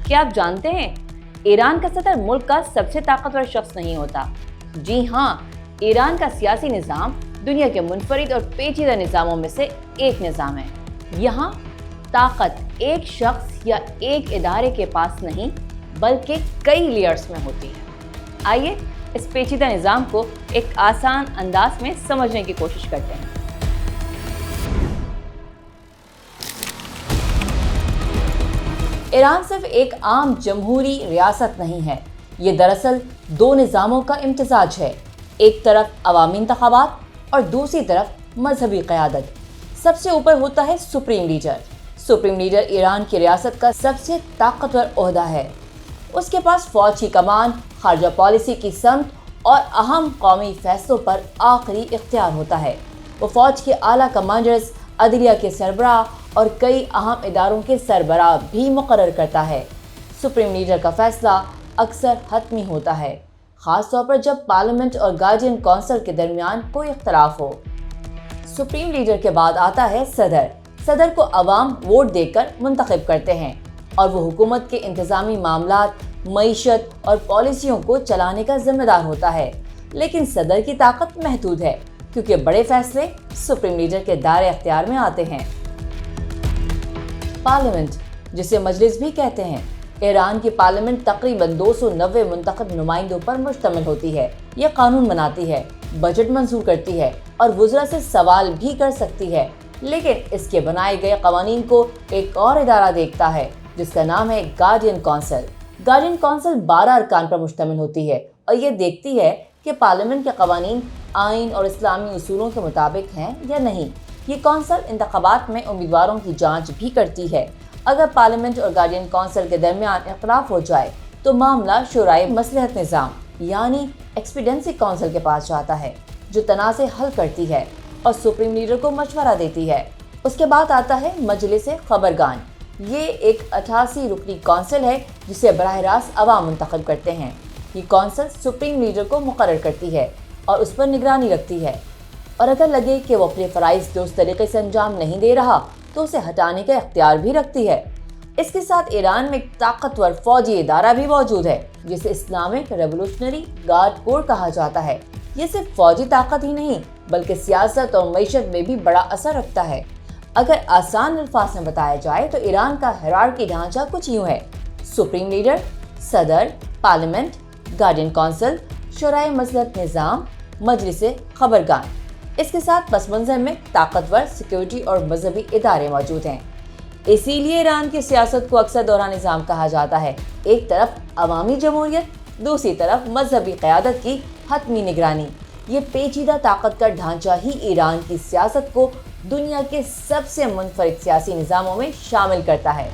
क्या आप जानते हैं ईरान का सदर मुल्क का सबसे ताकतवर शख्स नहीं होता। जी हाँ, ईरान का सियासी निज़ाम दुनिया के मुनफरिद और पेचीदा निज़ामों में से एक निज़ाम है। यहाँ ताकत एक शख्स या एक इदारे के पास नहीं बल्कि कई लेयर्स में होती है। आइए इस पेचीदा निज़ाम को एक आसान अंदाज में समझने की कोशिश करते हैं। ईरान सिर्फ एक आम जमहूरी रियासत नहीं है, ये दरअसल दो निज़ामों का इम्तिजाज है। एक तरफ अवामी इंतखाबात और दूसरी तरफ मजहबी क़यादत। सबसे ऊपर होता है supreme leader. Supreme leader Iran की रियासत का सबसे ताकतवर ओहदा है। उसके पास फौज की कमान, खारजा पॉलिसी की समत और अहम कौमी फैसलों पर आखिरी इख्तियार होता है। वो फौज के आला कमांडर्स, अदलिया के सरबराह और कई अहम इदारों के सरबराह भी मुकर्रर करता है। सुप्रीम लीडर का फैसला अक्सर हतमी होता है, ख़ास तौर पर जब पार्लियामेंट और गार्डियन काउंसिल के दरमियान कोई इख्तलाफ हो। सुप्रीम लीडर के बाद आता है सदर। सदर को अवाम वोट देकर मुंतखब करते हैं और वो हुकूमत के इंतज़ामी मामलात, मईशत और पॉलिसियों को चलाने का जिम्मेदार होता है। लेकिन सदर की ताकत महदूद है क्योंकि बड़े फैसले सुप्रीम लीडर के दायरे अख्तियार में आते हैं। पार्लियामेंट, जिसे मजलिस भी कहते हैं, ईरान की पार्लियामेंट तकरीबन 290 मुंतखब नुमाइंदों पर मुश्तमिल होती है। यह कानून बनाती है, बजट मंजूर करती है और वुज़रा से सवाल भी कर सकती है। लेकिन इसके बनाए गए कवानीन को एक और इदारा देखता है जिसका नाम है गार्डियन काउंसिल। गार्डियन काउंसिल 12 अरकान पर मुश्तमिल होती है और ये देखती है कि पार्लियामेंट के कवानीन आइन और इस्लामी उसूलों के मुताबिक हैं या नहीं। ये काउंसिल इंतखाबात में उम्मीदवारों की जांच भी करती है। अगर पार्लियामेंट और गार्डियन काउंसिल के दरमियान इख्तिलाफ हो जाए तो मामला शुराए मसलहत निज़ाम यानी एक्सपीडिएंसी काउंसिल के पास जाता है, जो तनाज़े हल करती है और सुप्रीम लीडर को मशवरा देती है। उसके बाद आता है मजलिस खबरगान। ये एक 88 रुकनी काउंसिल है जिसे बराह रास्त अवाम मुंतखब करते हैं। ये काउंसिल सुप्रीम लीडर को मुकर्रर करती है और उस पर निगरानी रखती है, और अगर लगे कि वो अपने फ़राइज़ दुरुस्त तरीके से अंजाम नहीं दे रहा तो उसे हटाने का इख्तियार भी रखती है। इसके साथ ईरान में एक ताकतवर फौजी इदारा भी मौजूद है जिसे इस्लामिक रेवोल्यूशनरी गार्ड कोर कहा जाता है। ये सिर्फ फौजी ताकत ही नहीं बल्कि सियासत और मईशत में भी बड़ा असर रखता है। अगर आसान अल्फाज में बताया जाए तो ईरान का हिरार्की ढांचा कुछ यूँ है: सुप्रीम लीडर, सदर, पार्लियामेंट, गार्डियन काउंसिल, शुराए मसलहत निज़ाम, मजलिस खबरगान। इसके साथ पस मंज़र में ताकतवर सिक्योरिटी और मजहबी इदारे मौजूद हैं। इसीलिए ईरान की सियासत को अक्सर दोहरा निज़ाम कहा जाता है। एक तरफ अवामी जमहूरियत, दूसरी तरफ मजहबी क़यादत की हतमी निगरानी। ये पेचीदा ताकत का ढांचा ही ईरान की सियासत को दुनिया के सबसे मुनफरिद सियासी निज़ामों में शामिल करता है।